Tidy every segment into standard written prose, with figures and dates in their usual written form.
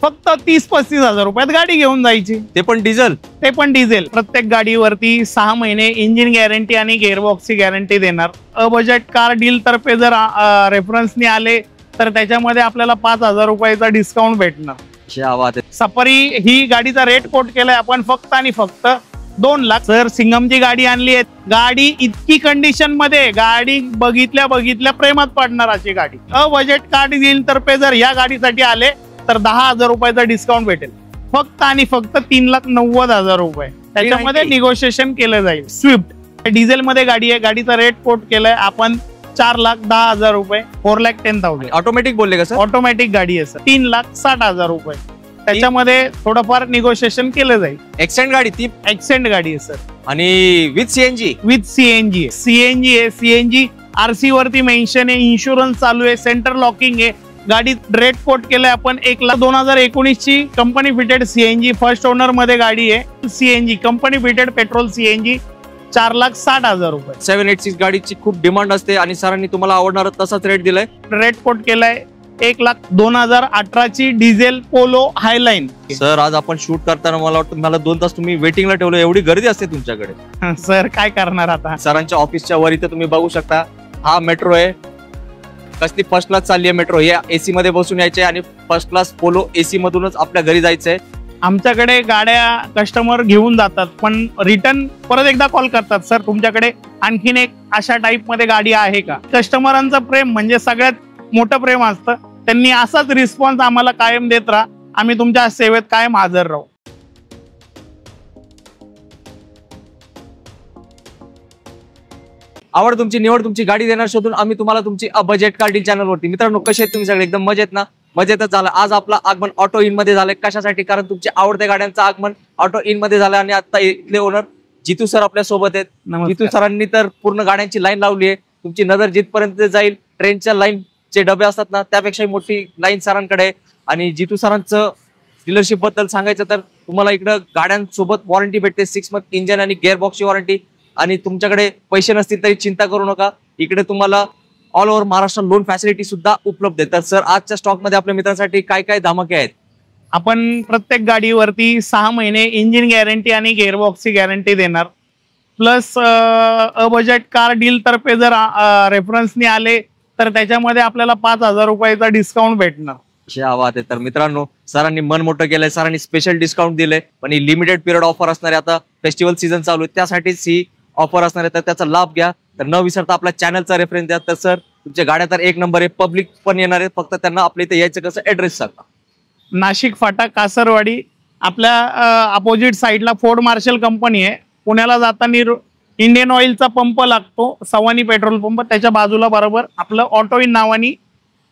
फक्त 30-35 हजार रुपयात गाडी घेऊन जायची, ते पण डिझेल. प्रत्येक गाडीवरती 6 महिने इंजिन गॅरंटी आणि गिअरबॉक्सची गॅरंटी देणार. बजेट कार डील तर्फे जर रेफरन्सनी आले तर त्याच्यामध्ये आपल्याला 5,000 रुपयाचा डिस्काउंट भेटणार. सफारी ही गाडीचा रेट कोट केलाय आपण फक्त आणि फक्त 2 लाख. सर सिंगमची गाडी आणली आहे, गाडी इतकी कंडिशन मध्ये, गाडी बघितल्या प्रेमात पडणार अशी गाडी. बजेट कार डील तर्फे जर या गाडीसाठी आले तर 10,000 रुपयाचा डिस्काउंट भेटेल, फक्त आणि फक्त 3,90,000 रुपये. त्याच्यामध्ये निगोशिएशन केलं जाईल. स्विफ्ट डिझेल मध्ये गाडी आहे, गाडीचा रेट कोट केलाय आपण 4,10,000 रुपये, 4,10,000. ऑटोमॅटिक बोलले का सर? ऑटोमॅटिक गाडी आहे सर, 3,60,000 रुपये. त्याच्यामध्ये थोडंफार निगोशिएशन केलं जाईल. एक्सेंट गाडी, ती एक्सेंट गाडी आहे सर, आणि विथ सीएनजी. सीएनजी आहे. सीएनजी आरसी वरती मेन्शन आहे, इन्शुरन्स चालू आहे, सेंटर लॉकिंग आहे. गाडी रेट कोट केलाय आपण 1,00,000 ची company fitted CNG first owner मध्ये गाडी आहे. CNG company fitted petrol CNG 4,60,000 रुपये. 786 गाडीची खूप डिमांड असते आणि सरांनी तुम्हाला आवडणार तसाच रेट दिलाय. रेट कोट केलाय 1,02,018 ची डिझेल पोलो हायलाईन. सर आज आपण शूट करताना मला वाटतं मला 2 तास तुम्ही वेटिंगला ठेवलं, एवढी गर्दी असते तुमच्याकडे. सर काय करणार आता, सरांच्या ऑफिसच्या वर इथे तुम्ही बघू शकता, हा मेट्रो आहे. कसली फर्स्ट क्लास चालली आहे मेट्रो. या एसी मध्ये बसून यायचे आणि फर्स्ट क्लास पोलो एसी मधूनच आपल्या घरी जायचंय. आमच्याकडे गाड्या कस्टमर घेऊन जातात पण रिटर्न परत एकदा कॉल करतात, सर तुमच्याकडे आणखीन एक अशा टाइप मध्ये गाडी आहे का. कस्टमरांचं प्रेम म्हणजे सगळ्यात मोठं प्रेम असतं. त्यांनी असाच रिस्पॉन्स आम्हाला कायम देत राहा, आम्ही तुमच्या सेवेत कायम हजर राहू. आवड तुमची, निवड तुमची, गाडी देणार शोधून आम्ही तुम्हाला तुमची बजेट कार डील चॅनल वरती. मित्रांनो कसे आहेत तुम्ही सगळे? एकदम मजेत ना? मजेतच झालं. आज आपला आगमन ऑटो इन मध्ये झालंय. कशासाठी? कारण तुमच्या आवडत्या गाड्यांचं आगमन ऑटो इन मध्ये झालं आणि आता इथले ओनर जितू सर आपल्या सोबत आहेत. जितू सरांनी तर पूर्ण गाड्यांची लाईन लावली आहे. तुमची नजर जिथपर्यंत जाईल, ट्रेनच्या लाईन चे डबे असतात ना त्यापेक्षा मोठी लाईन सरांकडे आहे. आणि जितू सरांचं डीलरशिप बद्दल सांगायचं तर तुम्हाला इकडे गाड्यांसोबत वॉरंटी भेटते, 6 मंथ इंजन आणि गिअरबॉक्सची वॉरंटी. आणि तुमच्याकडे पैसे नसतील तरी चिंता करू नका, इकडे तुम्हाला all over Maharashtra loan facility सुद्धा उपलब्ध आहे. तर सर आजच्या स्टॉक मध्ये आपल्या मित्रांसाठी काय काय धमाके आहेत? आपण प्रत्येक गाडीवरती 6 महिने इंजिन गॅरंटी आणि गिअरबॉक्सची गॅरंटी देणार. प्लस बजेट कार डील तर्फे जर रेफरन्सनी आले तर त्याच्यामध्ये आपल्याला 5,000 रुपयाचा डिस्काउंट भेटणार. आवाज आहे. तर मित्रांनो सरांनी मन मोठं केलंय, सरांनी स्पेशल डिस्काउंट दिलंय. पण ही लिमिटेड पिरियड ऑफर असणार आहे. आता फेस्टिवल सीझन चालू आहे त्यासाठीच ही ऑफर असणार आहे, तर त्याचा लाभ घ्या. तर न विसरता आपल्या चॅनलचा रेफरन्स द्या. तर सर तुमच्या गाड्या तर 1 नंबर आहे, पब्लिक पण येणार आहे. फक्त त्यांना आपल्या इथे यायचं कसं, ऍड्रेस सांगा. नाशिक फाटा कासरवाडी, आपल्या अपोजिट साईडला फोर्ड मार्शल कंपनी आहे. पुण्याला जाताना इंडियन ऑइलचा पंप लागतो, सवानी पेट्रोल पंप, त्याच्या बाजूला बरोबर आपलं ऑटो इन नावानी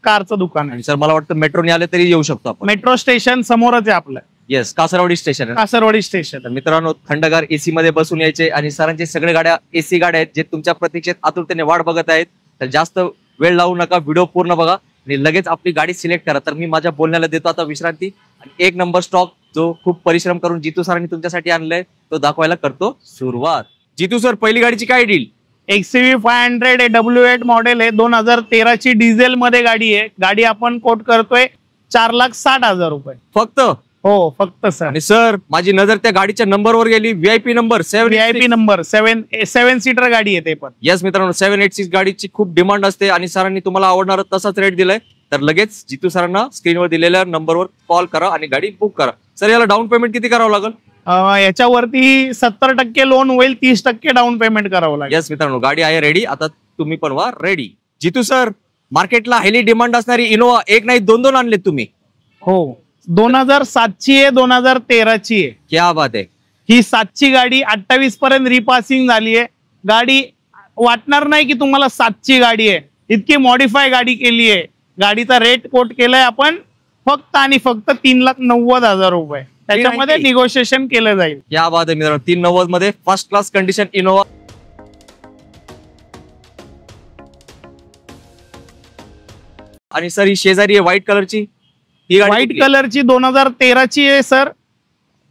कारचं दुकान आहे. सर मला वाटतं मेट्रोने आले तरी येऊ शकतो आपण. मेट्रो स्टेशन समोरच आहे आपलं. Yes, Kasarwadi station. Kasarwadi station. मित्रांनो थंडगार एसी मध्ये बसून यायचे आणि सरांचे सगळे गाड्या एसी गाड्या आहेत जे तुमच्या प्रतीक्षेत आतुरतेने वाट बघत आहेत. तर जास्त वेळ लावू नका, व्हिडिओ पूर्ण बघा आणि लगेच आपली गाडी सिलेक्ट करा. तर मी माझ्या बोलण्याला देतो आता विश्रांती आणि 1 नंबर स्टॉक जो खूप परिश्रम करून जितू सरांनी तुमच्यासाठी आणलाय तो दाखवायला करतो सुरुवात. जितू सर पहिली गाडीची काय डील? XUV 500 W8 मॉडेल आहे, 2013 ची डिझेल मध्ये गाडी आहे. गाडी आपण कोट करतोय 4,60,000 रुपये फक्त. हो फक्त सर. आणि सर माझी नजर त्या गाडीच्या नंबरवर गेली, VIP number 7. VIP number 7 seater गाडी आहे ते पण. येस मित्रांनो 786 गाडीची खूप डिमांड असते आणि सरांनी तुम्हाला आवडणार तसाच रेट दिलाय. तर लगेच जितू सरांना स्क्रीनवर दिलेल्या नंबरवर कॉल करा आणि गाडी बुक करा. सर याला डाऊन पेमेंट किती करावं लागेल? याच्यावरती 70% लोन होईल, 30% डाऊन पेमेंट करावं लागेल. येस मित्रांनो गाडी आहे रेडी, आता तुम्ही पण व्हा रेडी. जितू सर मार्केटला हायली डिमांड असणारी इनोवा 1 नाही 2 आणलेत तुम्ही. हो 2007 ची आहे, 2013 ची आहे. क्या बात आहे. ही 7 ची गाडी 28 पर्यंत रिपासिंग झाली आहे. गाडी वाटणार नाही की तुम्हाला 7 ची गाडी आहे, इतकी मॉडिफाय गाडी केली आहे. गाडीचा रेट कोट केलाय आपण फक्त आणि फक्त 3,90,000 रुपये. त्याच्यामध्ये निगोशिएशन केलं जाईल. या बात आहे मित्रांनो 390 मध्ये फर्स्ट क्लास कंडिशन इनोवा. आणि सर ही शेजारी आहे व्हाईट कलरची, ही व्हाईट कलरची 2013 ची आहे सर.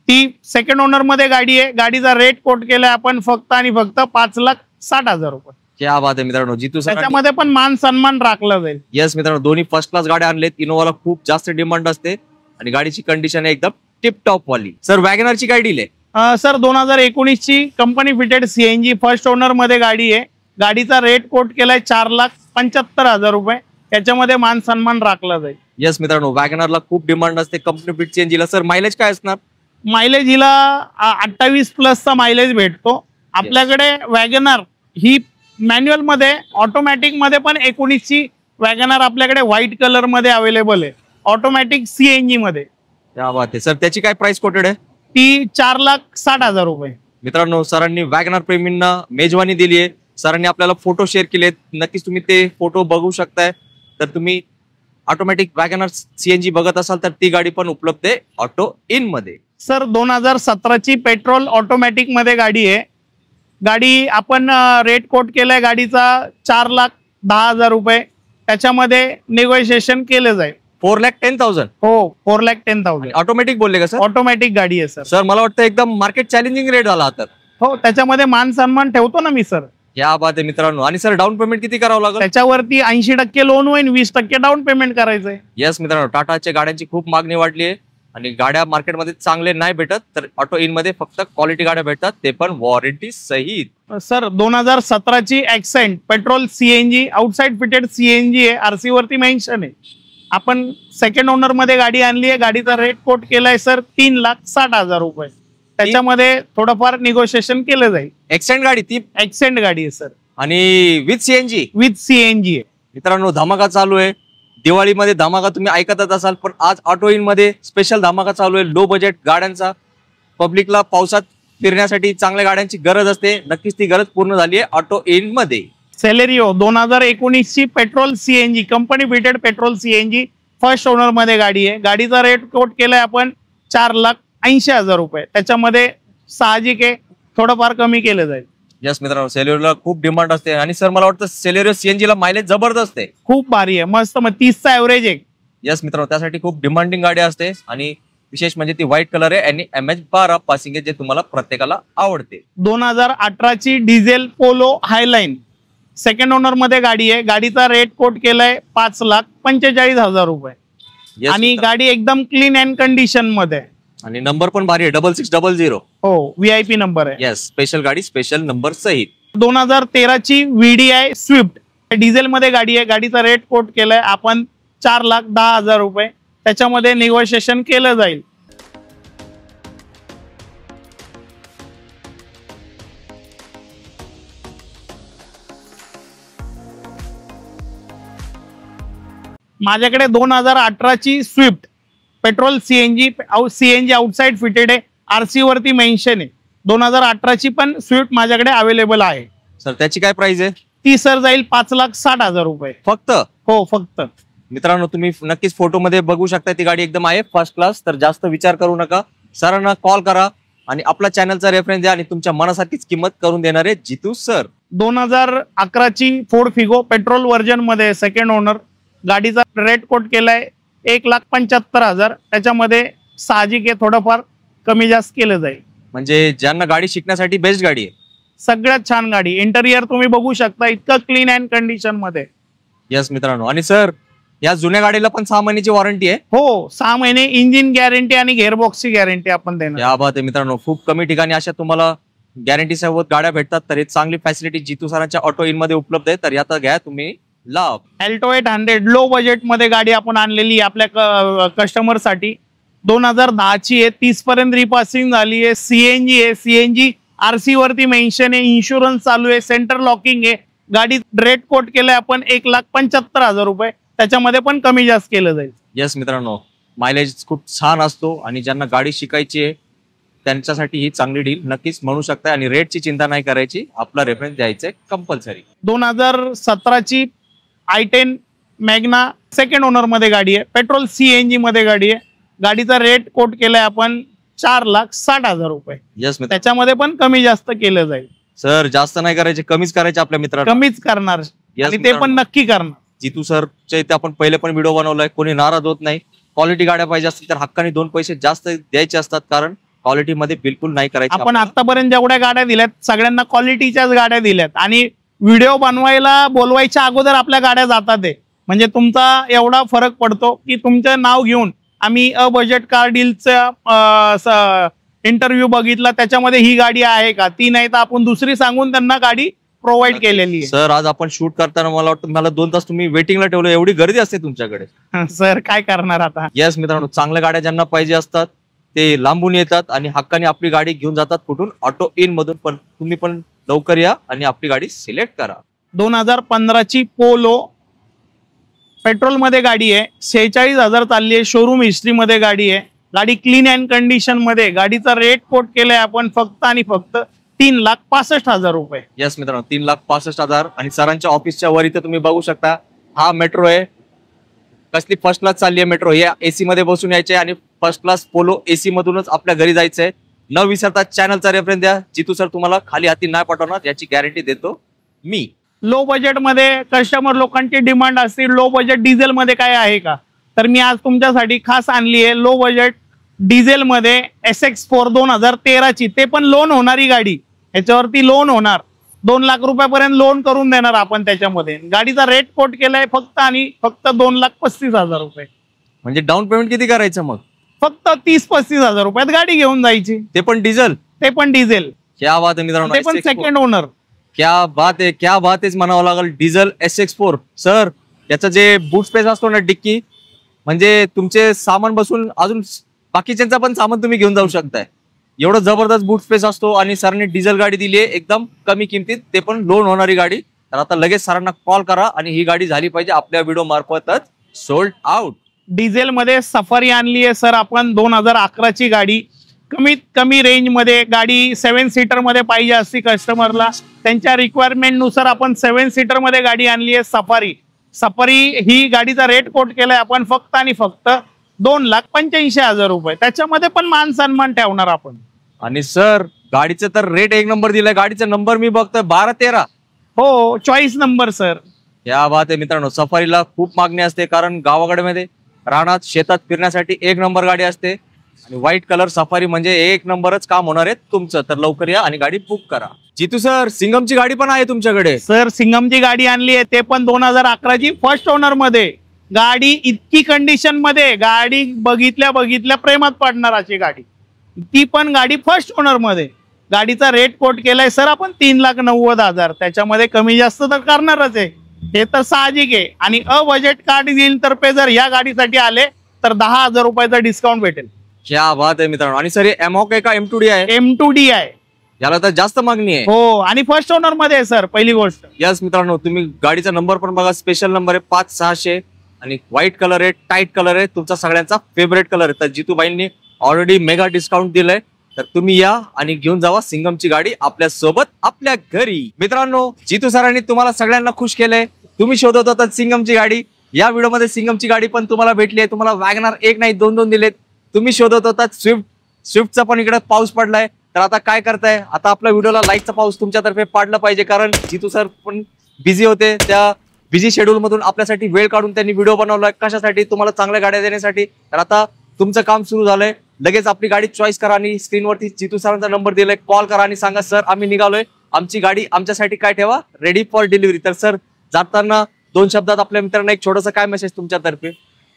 ती सेकंड ओनर मध्ये गाडी आहे. गाडीचा रेट कोट केलाय आपण फक्त आणि फक्त 5,60,000 रुपये. क्या बात आहे मित्रांनो जितू सर त्याच्यामध्ये पण मान सन्मान राखला जाईल. येस मित्रांनो दोन्ही फर्स्ट क्लास गाड्या आणलेत. इनोवाला खूप जास्त डिमांड असते. आणि गाडीची कंडिशन आहे एकदम टिप टॉप वाली. सर वॅगनरची काय डील आहे? सर 2019 ची company fitted CNG first owner मध्ये गाडी आहे. गाडीचा रेट कोट केलाय 4,75,000 रुपये. त्याच्यामध्ये मान सन्मान राखला जाईल. यस मित्रांनो, वॅगनरला खूप डिमांड असते कंपनी फिट सीएनजीला. सर मायलेज काय असणार? मायलेज हिला 28 प्लसचा मायलेज भेटतो. आपल्याकडे वॅगनर ही मॅन्युअल मध्ये, ऑटोमॅटिक मध्ये पण 19 ची वॅगनर आपल्याकडे व्हाईट कलर मध्ये अवेलेबल आहे, ऑटोमॅटिक सीएनजी मध्ये. क्या बात आहे. सर त्याची काय प्राइस कोटेड आहे? ती 4,60,000 रुपये. मित्रांनो, सरांनी वॅगनर प्रेमींना मेजवानी दिली आहे. सरांनी आपल्याला फोटो शेअर केलेत, नक्कीच तुम्ही ते फोटो बघू शकताय. तर तुम्ही ऑटोमॅटिक वॅगनर सीएनजी बघत असाल तर ती गाडी पण उपलब्ध आहे ऑटो इन मध्ये. सर 2017 ची पेट्रोल ऑटोमॅटिक मध्ये गाडी आहे. गाडी आपण रेट कोट केलाय गाडीचा 4,10,000 रुपये. त्याच्यामध्ये निगोशिएशन केलं जाईल. 4,10,000? हो, 4,10,000. ऑटोमॅटिक बोलले का सर? ऑटोमॅटिक गाडी आहे सर. सर मला वाटतं एकदम मार्केट चॅलेंजिंग रेट झाला तर. हो, त्याच्यामध्ये मान सन्मान ठेवतो ना मी सर. क्या बात आहे मित्रांनो. आणि सर डाऊन पेमेंट किती करावं लागेल? त्याच्यावरती 80% लोन होईल, 20% डाऊन पेमेंट करायचंय. यस मित्रांनो, टाटाच्या गाड्यांची खूप मागणी वाढली आहे आणि गाड्या मार्केटमध्ये चांगले नाही भेटत, तर ऑटो इन मध्ये फक्त क्वालिटी गाड्या भेटतात, ते पण वॉरंटी सहित. सर 2017 ची accent petrol CNG outside fitted CNG आहे. आरसी वरती मेन्शन आहे. आपण सेकंड ओनर मध्ये गाडी आणली आहे. गाडीचा रेट कोट केलाय सर 3,60,000 रुपये. त्याच्यामध्ये थोडंफार निगोशिएशन केलं जाईल. एक्सेंट गाडी, ती एक्सेंट गाडी आहे सर आणि विथ सीएनजी. विथ सीएनजी आहे. मित्रांनो, धमाका चालू आहे. दिवाळीमध्ये धमाका तुम्ही ऐकतच असाल, पण आज ऑटो इन मध्ये स्पेशल धमाका चालू आहे. लो बजेट गाड्यांचा. पब्लिकला पावसात फिरण्यासाठी चांगल्या गाड्यांची गरज असते, नक्कीच ती गरज पूर्ण झाली आहे ऑटो इन मध्ये. सेलेरिओ 2019 ची petrol CNG company fitted petrol CNG first owner मध्ये गाडी आहे. गाडीचा रेट कोट केलाय आपण 4,80,000 रुपये. त्याच्यामध्ये साहजिक आहे, थोडंफार कमी केलं जाईल. यस मित्रांनो, सेलेरिओला खूप डिमांड असते आणि सर मला वाटतं सेलेरिओ सीएनजी ला मायलेज जबरदस्त आहे, खूप भारी आहे, मस्त. मग 30चा ऍव्हरेज आहे. यस मित्रांनो, त्यासाठी खूप डिमांडिंग गाडी असते आणि विशेष म्हणजे ती व्हाईट कलर आहे आणि MH12 पासिंग आहे, जे तुम्हाला प्रत्येकाला आवडते. 2018 ची डिझेल पोलो हायलाईन सेकंड ओनर मध्ये गाडी आहे. गाडीचा रेट कोट केलाय 5,45,000 रुपये आणि गाडी एकदम क्लीन अँड कंडिशन मध्ये आणि नंबर पण भारी आहे, 6600. हो, VIP नंबर आहे. यस, स्पेशल गाडी, स्पेशल नंबर सहित. 2013 ची VDI स्विफ्ट डिझेल मध्ये गाडी आहे. गाडीचा रेट कोट केलाय आपण 4,10,000 रुपये. त्याच्यामध्ये निगोशिएशन केलं जाईल. माझ्याकडे 2018 ची Swift petrol CNG outside fitted आहे. आरसी वरती मेन्शन आहे. 2018 ची पण स्विफ्ट माझ्याकडे अवेलेबल आहे. सर त्याची काय प्राइस आहे? ती सर जाईल 5,60,000 रुपये फक्त. हो, फक्त. मित्रांनो, तुम्ही नक्कीच फोटो मध्ये बघू शकता, ती गाडी एकदम आहे फर्स्ट क्लास. तर जास्त विचार करू नका, सरांना कॉल करा आणि आपला चॅनलचा रेफरन्स द्या आणि तुमच्या मनासारखीच किंमत करून देणारे जितू सर. 2011 ची फोर्ड फिगो पेट्रोल व्हर्जन मध्ये सेकंड ओनर. गाडीचा रेट कोट केलाय 1,75,000. त्याच्यामध्ये साहजिक आहे, थोडंफार कमी जास्त केलं जाईल. म्हणजे ज्यांना गाडी शिकण्यासाठी बेस्ट गाडी आहे. सगळ्यात छान गाडी. इंटेरियर तुम्ही बघू शकता, इतकं क्लीन अँड कंडिशन मध्ये. यस मित्रांनो, आणि सर या जुन्या गाडीला पण 6 महिन्याची वॉरंटी आहे. हो, 6 महिने इंजिन गॅरंटी आणि गेअरबॉक्सची गॅरंटी आपण देणार. या बात आहे मित्रांनो, खूप कमी ठिकाणी अशा तुम्हाला गॅरंटी सोबत गाड्या भेटतात. तर हे चांगली फॅसिलिटी जितू सरांच्या ऑटो इन मध्ये उपलब्ध आहे. तर याचा घ्या तुम्ही लाभ. अल्टो 800 लो बजेट मध्ये गाडी आपण आणलेली आपल्या कस्टमर साठी. 2010 ची आहे. 30 पर्यंत रिपासिंग झाली आहे. सीएनजी आहे. सीएनजी आरसी वरती मेन्शन आहे. इन्शुरन्स चालू आहे. सेंटर लॉकिंग आहे. गाडी रेट कोट केलाय आपण 1,75,000 रुपये. त्याच्यामध्ये पण कमी जास्त केलं जाईल. यस मित्रांनो, मायलेज खूप छान असतो आणि ज्यांना गाडी शिकायची आहे त्यांच्यासाठी ही चांगली डील नक्कीच म्हणू शकता. आणि रेटची चिंता नाही करायची, आपला रेफरन्स द्यायचा कंपल्सरी. 2017 ची i10 मॅग्ना सेकंड ओनर मध्ये गाडी आहे. पेट्रोल सीएनजी मध्ये गाडी आहे. गाडीचा रेट कोट केलाय आपण 4,60,000 रुपये. यस, त्याच्यामध्ये पण कमी जास्त केलं जाईल. सर जास्त नाही करायचे, कमीच करायचे आपल्या मित्रांना. कमीच करणार आणि ते पण नक्की करणार. जितू सरच्या इथे आपण पहिले पण व्हिडिओ बनवलाय, कोणी नाराज होत नाही. क्वालिटी गाड्या पाहिजे असतील तर हक्काने 2 पैसे जास्त द्यायचे असतात, कारण क्वालिटी मध्ये बिलकुल नाही करायचं. आपण आतापर्यंत जेवढ्या गाड्या दिल्यात सगळ्यांना क्वालिटीच्याच गाड्या दिल्यात आणि व्हिडिओ बनवायला बोलवायच्या अगोदर आपल्या गाड्या जातात. म्हणजे तुमचा एवढा फरक पडतो की तुमचं नाव घेऊन आम्ही अ बजेट कार डीलचा इंटरव्ह्यू बघितला, त्याच्यामध्ये ही गाडी आहे का, ती नाही तर आपण दुसरी सांगून त्यांना गाडी प्रोव्हाइड केलेली आहे. सर आज आपण शूट करताना मला वाटतं मला 2 तास तुम्ही वेटिंगला ठेवलं, एवढी गर्दी असते तुमच्याकडे. सर काय करणार आता. येस मित्रांनो, चांगल्या गाड्या ज्यांना पाहिजे असतात ते लांबून येतात आणि हक्काने आपली गाडी घेऊन जातात. कुठून? ऑटो इन मधून. पण तुम्ही पण लवकर या आणि आपली गाडी सिलेक्ट करा. 2015ची पोलो पेट्रोल मध्ये गाडी आहे, 46,000 चालली आहे, शोरूम हिस्ट्री मध्ये गाडी आहे. गाडी क्लीन अँड कंडिशन मध्ये. गाडीचा रेट कोट केलाय आपण फक्त आणि फक्त 3,65,000 रुपये. येस मित्रांनो, 3,65,000. आणि सरांच्या ऑफिसच्या वर इथे तुम्ही बघू शकता हा मेट्रो आहे. कसली फर्स्ट क्लास चालली आहे मेट्रो. या एसी मध्ये बसून यायचे आणि फर्स्ट क्लास पोलो एसी मधूनच आपल्या घरी जायचंय. न विसरता चॅनलचा रेफरन्स द्या. जितू सर तुम्हाला खाली हाती नाही पाठवणार याची गॅरंटी देतो मी. लो बजेट मध्ये कस्टमर लोकांची डिमांड असते लो बजेट डिझेल मध्ये काय आहे का, तर मी आज तुमच्यासाठी खास आणली आहे लो बजेट डिझेल मध्ये SX4 2013ची. ते पण लोन होणारी गाडी. याच्यावरती लोन होणार. 2 लाख रुपयापर्यंत लोन करून देणार आपण त्याच्यामध्ये. गाडीचा रेट कोट केलाय फक्त आणि फक्त 2,35,000 रुपये. म्हणजे डाऊन पेमेंट किती करायचं मग? फक्त 30-35,000 रुपयात गाडी घेऊन जायची. ते पण डिझेल. ते पण डिझेल. क्या बात आहे मित्रांनो. ते पण सेकंड ओनर. क्या बात आहे, क्या बात आहे म्हणावं लागेल. Diesel SX4. सर याचं जे बूट स्पेस असतो ना डिक्की, म्हणजे तुमचे सामान बसून अजून बाकीच्यांचा पण सामान तुम्ही घेऊन जाऊ शकताय. एवढं जबरदस्त बूट स्पेस असतो. आणि सरांनी डिझेल गाडी दिली आहे एकदम कमी किमतीत, ते पण लोन होणारी गाडी. तर आता लगेच सरांना कॉल करा आणि ही गाडी झाली पाहिजे आपल्या व्हिडिओ मार्फतच सोल्ड आउट. डिझेल मध्ये सफारी आणली आहे सर आपण 2011ची गाडी. कमीत कमी रेंज मध्ये गाडी 7 सीटर मध्ये पाहिजे असती कस्टमरला. त्यांच्या रिक्वायरमेंट नुसार आपण 7 सीटर मध्ये गाडी आणली आहे सफारी. सफारी ही गाडीचा रेट कोट केलाय आपण फक्त आणि फक्त 2,85,000 रुपये. त्याच्यामध्ये पण मान सन्मान ठेवणार आपण. आणि सर गाडीचं तर रेट एक नंबर दिलाय. गाडीचा नंबर मी बघतोय 12-13. हो, चॉईस नंबर सर. या बात आहे मित्रांनो. सफारीला खूप मागणी असते कारण गावाकडे मध्ये रानात शेतात फिरण्यासाठी एक नंबर गाडी असते. आणि व्हाईट कलर सफारी म्हणजे एक नंबरच काम होणार आहे तुमचं. तर लवकर या आणि गाडी बुक करा. जितू सर सिंगमची गाडी पण आहे तुमच्याकडे. सर सिंगमची गाडी आणली आहे, ते पण 2011ची फर्स्ट ओनर मध्ये. गाडी इतकी कंडिशन मध्ये, गाडी बघितल्या प्रेमात पडणार अशी गाडी. ती पण गाडी फर्स्ट ओनर मध्ये. गाडीचा रेट कोट केलाय सर आपण 3,90,000. त्याच्यामध्ये कमी जास्त तर करणारच आहे, हे तर साहजिक आहे. आणि अ बजेट कार्ड तर्फे जर या गाडीसाठी आले तर 10,000 रुपयाचा डिस्काउंट भेटेल. क्या बात आहे मित्रांनो. आणि सर हे एमॉक आहे का M2D आहे? M2D आहे. याला तर जास्त मागणी आहे. हो, आणि फर्स्ट ओनर मध्ये आहे सर पहिली गोष्ट. यस मित्रांनो, तुम्ही गाडीचा नंबर पण बघा. स्पेशल नंबर आहे 5600 आणि व्हाईट कलर आहे, टाईट कलर आहे, तुमचा सगळ्यांचा फेवरेट कलर आहे. तर जितूबाईंनी ऑलरेडी मेगा डिस्काउंट दिलंय. तर तुम्ही या आणि घेऊन जावा सिंगमची गाडी आपल्या सोबत आपल्या घरी. मित्रांनो, जितू सरांनी तुम्हाला सगळ्यांना खुश केलंय. तुम्ही शोधत होता सिंगमची गाडी. या व्हिडिओमध्ये सिंगमची गाडी पण तुम्हाला भेटली आहे. तुम्हाला वॅगनर एक नाही 2 दिलेत. तुम्ही शोधत होता स्विफ्टचा पण इकडे पाऊस पडलाय. तर आता काय करताय, आता आपल्या व्हिडिओला लाईकचा पाऊस तुमच्यातर्फे पाडला पाहिजे. कारण जितू सर पण बिझी होते. त्या बिझी शेड्यूल मधून आपल्यासाठी वेळ काढून त्यांनी व्हिडिओ बनवलाय. कशासाठी? तुम्हाला चांगल्या गाड्या देण्यासाठी. तर आता तुमचं काम सुरू झालंय. लगेच आपली गाडी चॉईस करा आणि स्क्रीनवरती जितू सरांचा नंबर दिलाय. कॉल करा आणि सांगा सर आम्ही निघालोय. आमची गाडी आमच्यासाठी काय ठेवा रेडी फॉर डिलिव्हरी. तर सर जाताना 2 शब्दात आपल्या मित्रांना एक छोटासा काय मेसेज तुमच्यातर्फे?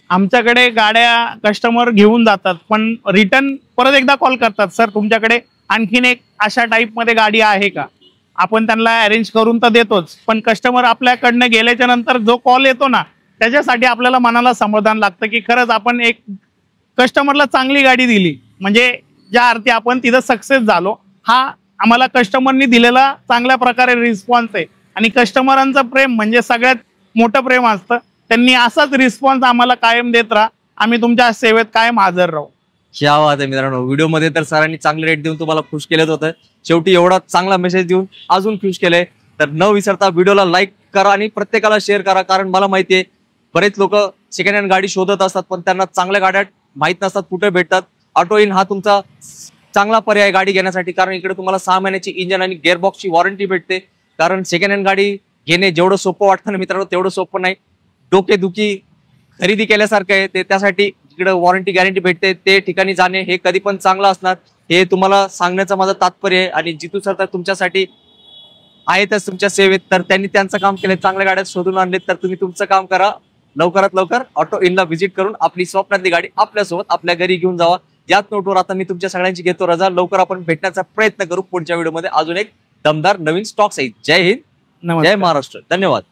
आमच्याकडे गाड्या कस्टमर घेऊन जातात पण रिटर्न परत एकदा कॉल करतात. सर तुमच्याकडे आणखीन एक अशा टाईप मध्ये गाडी आहे का? आपण त्यांना अरेंज करून तर देतोच, पण कस्टमर आपल्याकडनं गेल्याच्या नंतर जो कॉल येतो ना, त्याच्यासाठी आपल्याला मनाला समाधान लागतं की खरंच आपण एक कस्टमरला चांगली गाडी दिली. म्हणजे ज्या अर्थी आपण तिथं सक्सेस झालो, हा आम्हाला कस्टमरनी दिलेला चांगल्या प्रकारे रिस्पॉन्स आहे. आणि कस्टमरांचं प्रेम म्हणजे सगळ्यात मोठं प्रेम असतं. त्यांनी असाच रिस्पॉन्स आम्हाला कायम देत राहा. आम्ही तुमच्या सेवेत कायम हजर राहू. क्या बात आहे मित्रांनो. व्हिडिओमध्ये तर सरांनी चांगले रेट देऊन तुम्हाला खुश केलेच होतं. शेवटी एवढा चांगला मेसेज देऊन अजून खुश केलंय. तर न विसरता व्हिडिओला लाईक करा आणि प्रत्येकाला शेअर करा. कारण मला माहिती आहे बरेच लोक सेकंड हँड गाडी शोधत असतात पण त्यांना चांगल्या गाड्या माहित नसतात कुठे भेटतात. ऑटो इन हा तुमचा चांगला पर्याय गाडी घेण्यासाठी. कारण इकडे तुम्हाला 6 महिन्याची इंजन आणि गिअरबॉक्सची वॉरंटी भेटते. कारण सेकंड हँड गाडी घेणे जेवढं सोपं वाटतं ना मित्रांनो तेवढं सोपं नाही. डोकेदुखी खरेदी केल्यासारखं आहे ते. त्यासाठी जिकडे वॉरंटी गॅरंटी भेटते ते ठिकाणी जाणे हे कधी पण चांगलं असणार. हे तुम्हाला सांगण्याचं माझं तात्पर्य आहे. आणि जितू सर तर तुमच्यासाठी आहेतच तुमच्या सेवेत. तर त्यांनी त्यांचं काम केलं, चांगल्या गाड्या शोधून आणलेत. तर तुम्ही तुमचं काम करा. लवकरात लवकर ऑटो इनला व्हिजिट करून आपली स्वप्नातली गाडी आपल्यासोबत आपल्या घरी घेऊन जावा. याच नोटवर आता मी तुमच्या सगळ्यांची घेतो रजा. लवकर आपण भेटण्याचा प्रयत्न करू पुढच्या व्हिडिओमध्ये अजून एक दमदार नवीन स्टॉक सहित. जय हिंद, जय महाराष्ट्र, धन्यवाद.